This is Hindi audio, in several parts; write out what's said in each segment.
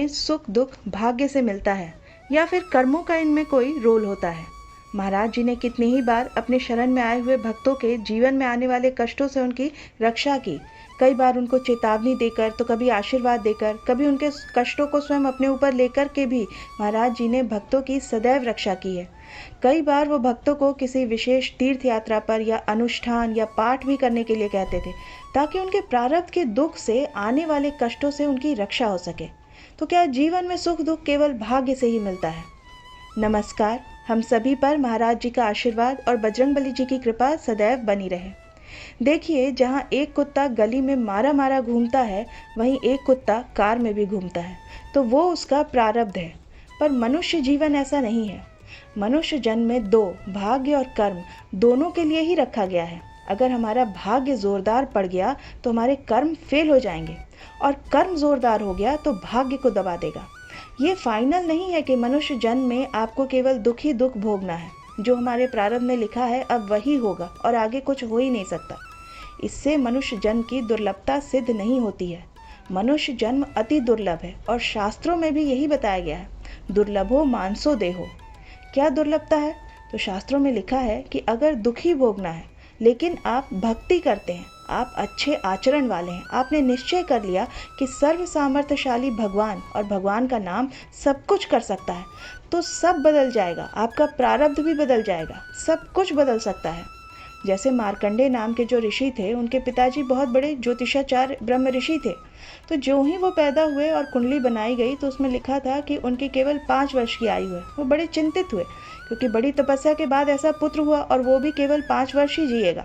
में सुख दुख भाग्य से मिलता है या फिर कर्मों का इनमें कोई रोल होता है। महाराज जी ने कितनी ही बार अपने शरण में आए हुए भक्तों के जीवन में आने वाले कष्टों से उनकी रक्षा की। कई बार उनको चेतावनी देकर, तो कभी आशीर्वाद देकर, कभी उनके कष्टों को स्वयं अपने ऊपर लेकर के भी महाराज जी ने भक्तों की सदैव रक्षा की है। कई बार वो भक्तों को किसी विशेष तीर्थ यात्रा पर या अनुष्ठान या पाठ भी करने के लिए कहते थे, ताकि उनके प्रारब्ध के दुख से आने वाले कष्टों से उनकी रक्षा हो सके। तो क्या जीवन में सुख दुख केवल भाग्य से ही मिलता है? नमस्कार, हम सभी पर महाराज जी का आशीर्वाद और बजरंगबली जी की कृपा सदैव बनी रहे। देखिए, जहाँ एक कुत्ता गली में मारा मारा घूमता है, वहीं एक कुत्ता कार में भी घूमता है, तो वो उसका प्रारब्ध है। पर मनुष्य जीवन ऐसा नहीं है। मनुष्य जन्म में दो, भाग्य और कर्म, दोनों के लिए ही रखा गया है। अगर हमारा भाग्य जोरदार पड़ गया तो हमारे कर्म फेल हो जाएंगे, और कर्म जोरदार हो गया तो भाग्य को दबा देगा। ये फाइनल नहीं है कि मनुष्य जन्म में आपको केवल दुख ही दुख भोगना है। जो हमारे प्रारब्ध में लिखा है अब वही होगा और आगे कुछ हो ही नहीं सकता। इससे मनुष्य जन्म की दुर्लभता सिद्ध नहीं होती है। मनुष्य जन्म अति दुर्लभ है और शास्त्रों में भी यही बताया गया है, दुर्लभो मानसो देहो। क्या दुर्लभता है? तो शास्त्रों में लिखा है कि अगर दुखी भोगना है लेकिन आप भक्ति करते हैं, आप अच्छे आचरण वाले हैं, आपने निश्चय कर लिया कि सर्व सामर्थ्यशाली भगवान और भगवान का नाम सब कुछ कर सकता है, तो सब बदल जाएगा। आपका प्रारब्ध भी बदल जाएगा, सब कुछ बदल सकता है। जैसे मार्कंडेय नाम के जो ऋषि थे, उनके पिताजी बहुत बड़े ज्योतिषाचार्य ब्रह्म ऋषि थे। तो जो ही वो पैदा हुए और कुंडली बनाई गई तो उसमें लिखा था कि उनकी केवल 5 वर्ष की आयु है। वो बड़े चिंतित हुए, क्योंकि बड़ी तपस्या के बाद ऐसा पुत्र हुआ और वो भी केवल 5 वर्ष ही जिएगा।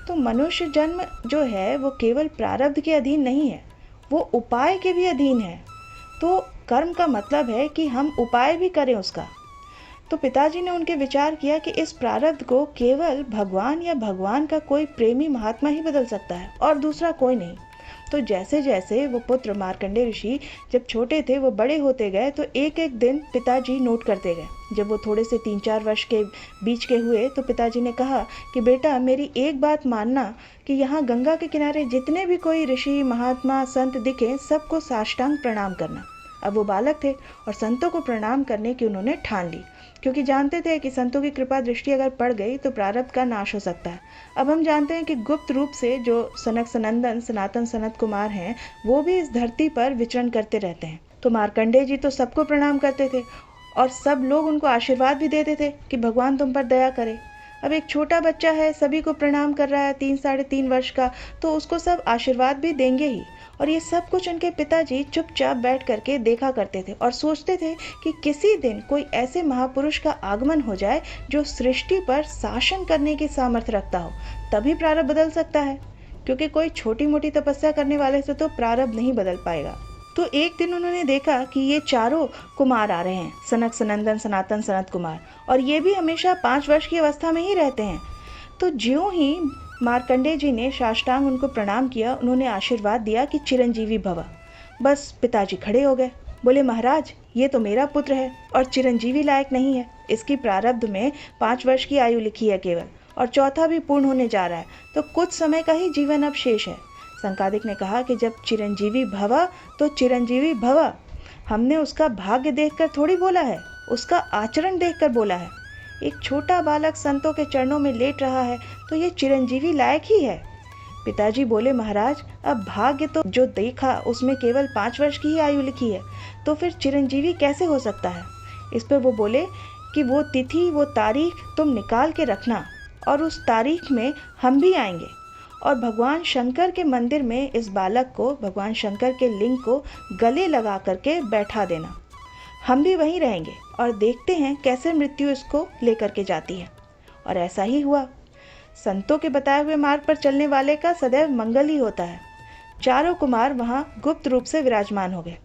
तो मनुष्य जन्म जो है वो केवल प्रारब्ध के अधीन नहीं है, वो उपाय के भी अधीन है। तो कर्म का मतलब है कि हम उपाय भी करें उसका। तो पिताजी ने उनके विचार किया कि इस प्रारब्ध को केवल भगवान या भगवान का कोई प्रेमी महात्मा ही बदल सकता है और दूसरा कोई नहीं। तो जैसे जैसे वो पुत्र मार्कंडेय ऋषि जब छोटे थे, वो बड़े होते गए, तो एक एक दिन पिताजी नोट करते गए। जब वो थोड़े से 3-4 वर्ष के बीच के हुए तो पिताजी ने कहा कि बेटा, मेरी एक बात मानना कि यहाँ गंगा के किनारे जितने भी कोई ऋषि महात्मा संत दिखे, सबको साष्टांग प्रणाम करना। अब वो बालक थे और संतों को प्रणाम करने की उन्होंने ठान ली, क्योंकि जानते थे कि संतों की कृपा दृष्टि अगर पड़ गई तो प्रारब्ध का नाश हो सकता है। अब हम जानते हैं कि गुप्त रूप से जो सनक सनंदन सनातन सनत कुमार हैं, वो भी इस धरती पर विचरण करते रहते हैं। तो मार्कंडेय जी तो सबको प्रणाम करते थे और सब लोग उनको आशीर्वाद भी देते थे कि भगवान तुम पर दया करे। अब एक छोटा बच्चा है, सभी को प्रणाम कर रहा है, 3-3.5 वर्ष का, तो उसको सब आशीर्वाद भी देंगे ही। और ये सब कुछ उनके पिताजी चुपचाप बैठ करके देखा करते थे और सोचते थे कि किसी दिन कोई ऐसे महापुरुष का आगमन हो जाए जो सृष्टि पर शासन करने की सामर्थ्य रखता हो, तभी प्रारब्ध बदल सकता है। क्योंकि कोई छोटी मोटी तपस्या करने वाले से तो प्रारब्ध नहीं बदल पाएगा। तो एक दिन उन्होंने देखा कि ये चारों कुमार आ रहे हैं, सनक सनंदन सनातन सनत कुमार, और ये भी हमेशा 5 वर्ष की अवस्था में ही रहते हैं। तो ज्यों ही मार्कंडेय जी ने साष्टांग उनको प्रणाम किया, उन्होंने आशीर्वाद दिया कि चिरंजीवी भव। बस पिताजी खड़े हो गए, बोले, महाराज, ये तो मेरा पुत्र है और चिरंजीवी लायक नहीं है। इसकी प्रारब्ध में 5 वर्ष की आयु लिखी है केवल, और चौथा भी पूर्ण होने जा रहा है, तो कुछ समय का ही जीवन अब शेष है। संकादिक ने कहा कि जब चिरंजीवी भव तो चिरंजीवी भव। हमने उसका भाग्य देखकर थोड़ी बोला है, उसका आचरण देखकर बोला है। एक छोटा बालक संतों के चरणों में लेट रहा है तो ये चिरंजीवी लायक ही है। पिताजी बोले, महाराज, अब भाग्य तो जो देखा उसमें केवल 5 वर्ष की ही आयु लिखी है, तो फिर चिरंजीवी कैसे हो सकता है? इस पर वो बोले कि वो तिथि, वो तारीख तुम निकाल के रखना, और उस तारीख में हम भी आएंगे, और भगवान शंकर के मंदिर में इस बालक को, भगवान शंकर के लिंग को गले लगा करके बैठा देना। हम भी वहीं रहेंगे और देखते हैं कैसे मृत्यु इसको लेकर के जाती है। और ऐसा ही हुआ। संतों के बताए हुए मार्ग पर चलने वाले का सदैव मंगल ही होता है। चारों कुमार वहां गुप्त रूप से विराजमान हो गए।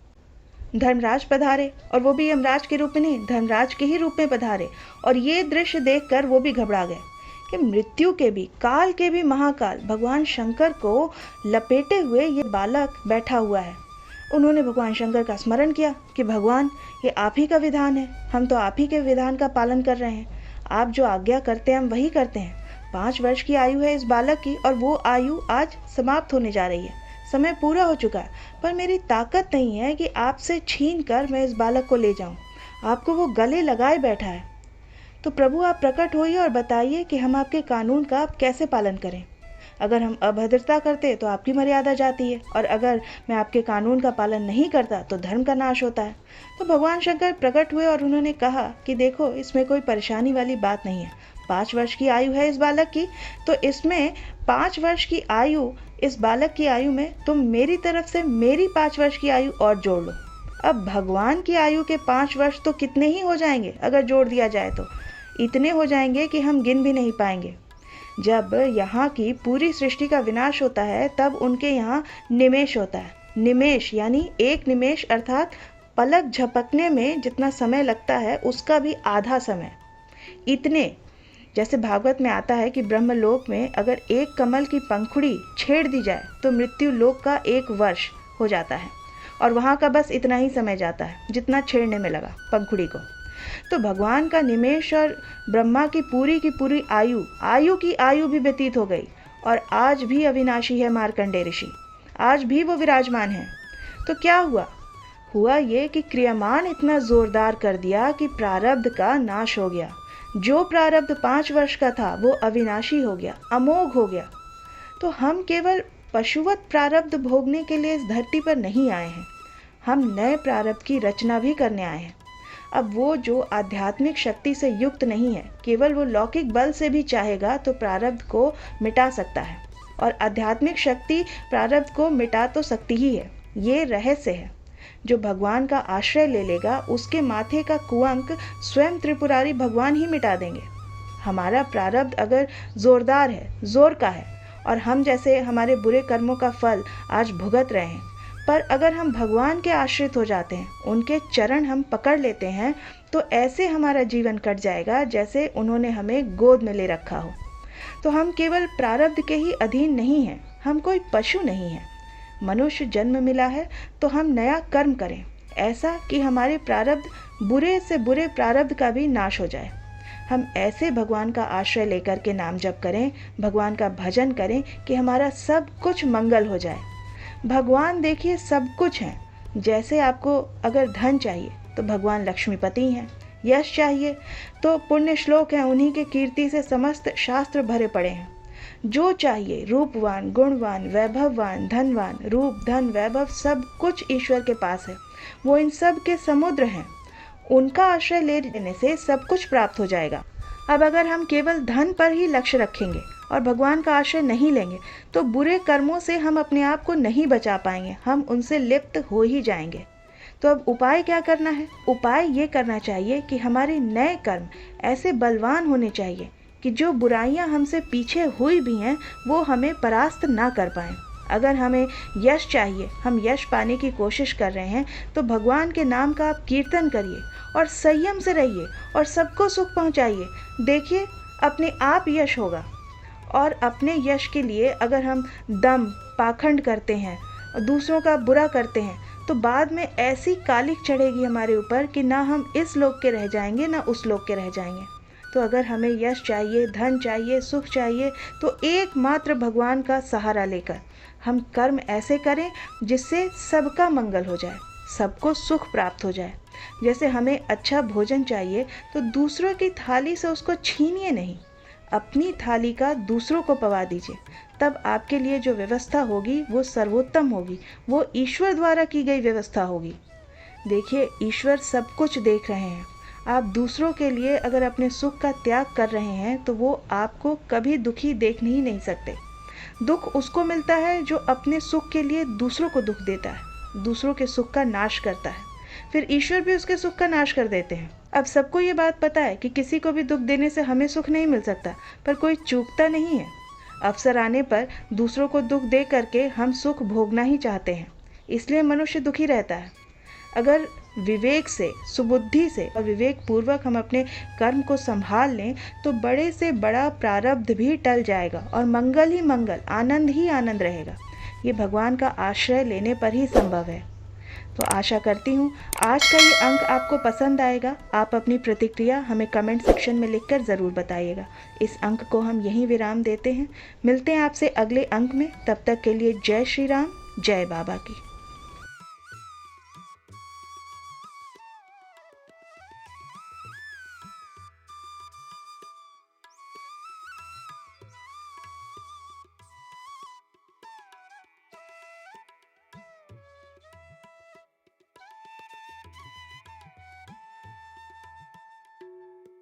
धर्मराज पधारे, और वो भी यमराज के रूप में नहीं, धर्मराज के ही रूप में पधारे। और ये दृश्य देखकर वो भी घबरा गए कि मृत्यु के भी, काल के भी महाकाल भगवान शंकर को लपेटे हुए ये बालक बैठा हुआ है। उन्होंने भगवान शंकर का स्मरण किया कि भगवान, ये आप ही का विधान है, हम तो आप ही के विधान का पालन कर रहे हैं, आप जो आज्ञा करते हैं हम वही करते हैं। 5 वर्ष की आयु है इस बालक की, और वो आयु आज समाप्त होने जा रही है, समय पूरा हो चुका है, पर मेरी ताकत नहीं है कि आपसे छीन कर मैं इस बालक को ले जाऊं। आपको वो गले लगाए बैठा है। तो प्रभु आप प्रकट होइए और बताइए कि हम आपके कानून का अब कैसे पालन करें। अगर हम अभद्रता करते तो आपकी मर्यादा जाती है, और अगर मैं आपके कानून का पालन नहीं करता तो धर्म का नाश होता है। तो भगवान शंकर प्रकट हुए और उन्होंने कहा कि देखो, इसमें कोई परेशानी वाली बात नहीं है। 5 वर्ष की आयु है इस बालक की, तो इसमें 5 वर्ष की आयु, इस बालक की आयु में तुम मेरी तरफ से मेरी 5 वर्ष की आयु और जोड़ लो। अब भगवान की आयु के 5 वर्ष तो कितने ही हो जाएंगे अगर जोड़ दिया जाए तो। इतने हो जाएंगे कि हम गिन भी नहीं पाएंगे। जब यहाँ की पूरी सृष्टि का विनाश होता है तब उनके यहाँ निमेष होता है। निमेष यानी एक निमेष, अर्थात पलक झपकने में जितना समय लगता है उसका भी आधा समय। इतने, जैसे भागवत में आता है कि ब्रह्मलोक में अगर एक कमल की पंखुड़ी छेड़ दी जाए तो मृत्यु लोक का 1 वर्ष हो जाता है, और वहाँ का बस इतना ही समय जाता है जितना छेड़ने में लगा पंखुड़ी को। तो भगवान का निमेष और ब्रह्मा की पूरी आयु की आयु भी व्यतीत हो गई, और आज भी अविनाशी है मार्कंडेय ऋषि, आज भी वो विराजमान है। तो क्या हुआ ये कि क्रियामान इतना जोरदार कर दिया कि प्रारब्ध का नाश हो गया। जो प्रारब्ध 5 वर्ष का था वो अविनाशी हो गया, अमोघ हो गया। तो हम केवल पशुवत प्रारब्ध भोगने के लिए इस धरती पर नहीं आए हैं, हम नए प्रारब्ध की रचना भी करने आए हैं। अब वो जो आध्यात्मिक शक्ति से युक्त नहीं है, केवल वो लौकिक बल से भी चाहेगा तो प्रारब्ध को मिटा सकता है, और आध्यात्मिक शक्ति प्रारब्ध को मिटा तो सकती ही है। ये रहस्य है। जो भगवान का आश्रय ले लेगा उसके माथे का कुअंक स्वयं त्रिपुरारी भगवान ही मिटा देंगे। हमारा प्रारब्ध अगर जोरदार है, जोर का है, और हम जैसे हमारे बुरे कर्मों का फल आज भुगत रहे हैं, पर अगर हम भगवान के आश्रित हो जाते हैं, उनके चरण हम पकड़ लेते हैं, तो ऐसे हमारा जीवन कट जाएगा जैसे उन्होंने हमें गोद में ले रखा हो। तो हम केवल प्रारब्ध के ही अधीन नहीं हैं, हम कोई पशु नहीं हैं। मनुष्य जन्म मिला है तो हम नया कर्म करें, ऐसा कि हमारे प्रारब्ध, बुरे से बुरे प्रारब्ध का भी नाश हो जाए। हम ऐसे भगवान का आश्रय लेकर के नाम जप करें, भगवान का भजन करें कि हमारा सब कुछ मंगल हो जाए। भगवान देखिए सब कुछ हैं। जैसे आपको अगर धन चाहिए तो भगवान लक्ष्मीपति हैं, यश चाहिए तो पुण्य श्लोक हैं, उन्हीं के कीर्ति से समस्त शास्त्र भरे पड़े हैं। जो चाहिए, रूपवान, गुणवान, वैभववान, धनवान, रूप, धन, वैभव, सब कुछ ईश्वर के पास है। वो इन सब के समुद्र हैं। उनका आश्रय ले लेने से सब कुछ प्राप्त हो जाएगा। अब अगर हम केवल धन पर ही लक्ष्य रखेंगे और भगवान का आश्रय नहीं लेंगे तो बुरे कर्मों से हम अपने आप को नहीं बचा पाएंगे, हम उनसे लिप्त हो ही जाएंगे। तो अब उपाय क्या करना है? उपाय ये करना चाहिए कि हमारे नए कर्म ऐसे बलवान होने चाहिए कि जो बुराइयां हमसे पीछे हुई भी हैं वो हमें परास्त ना कर पाएं। अगर हमें यश चाहिए, हम यश पाने की कोशिश कर रहे हैं, तो भगवान के नाम का आप कीर्तन करिए और संयम से रहिए और सबको सुख पहुंचाइए। देखिए अपने आप यश होगा। और अपने यश के लिए अगर हम दम, पाखंड करते हैं और दूसरों का बुरा करते हैं तो बाद में ऐसी कालिक चढ़ेगी हमारे ऊपर कि ना हम इस लोक के रह जाएंगे ना उस लोक के रह जाएंगे। तो अगर हमें यश चाहिए, धन चाहिए, सुख चाहिए, तो एकमात्र भगवान का सहारा लेकर हम कर्म ऐसे करें जिससे सबका मंगल हो जाए, सबको सुख प्राप्त हो जाए। जैसे हमें अच्छा भोजन चाहिए तो दूसरों की थाली से उसको छीनिए नहीं, अपनी थाली का दूसरों को पवा दीजिए। तब आपके लिए जो व्यवस्था होगी वो सर्वोत्तम होगी, वो ईश्वर द्वारा की गई व्यवस्था होगी। देखिए ईश्वर सब कुछ देख रहे हैं। आप दूसरों के लिए अगर अपने सुख का त्याग कर रहे हैं तो वो आपको कभी दुखी देख ही नहीं सकते। दुख उसको मिलता है जो अपने सुख के लिए दूसरों को दुख देता है, दूसरों के सुख का नाश करता है। फिर ईश्वर भी उसके सुख का नाश कर देते हैं। अब सबको ये बात पता है कि किसी को भी दुख देने से हमें सुख नहीं मिल सकता, पर कोई चूकता नहीं है। अवसर आने पर दूसरों को दुख दे करके हम सुख भोगना ही चाहते हैं, इसलिए मनुष्य दुखी रहता है। अगर विवेक से, सुबुद्धि से और विवेक पूर्वक हम अपने कर्म को संभाल लें तो बड़े से बड़ा प्रारब्ध भी टल जाएगा और मंगल ही मंगल, आनंद ही आनंद रहेगा। ये भगवान का आश्रय लेने पर ही संभव है। तो आशा करती हूँ आज का ये अंक आपको पसंद आएगा। आप अपनी प्रतिक्रिया हमें कमेंट सेक्शन में लिखकर ज़रूर बताइएगा। इस अंक को हम यहीं विराम देते हैं। मिलते हैं आपसे अगले अंक में। तब तक के लिए जय श्री राम, जय बाबा की।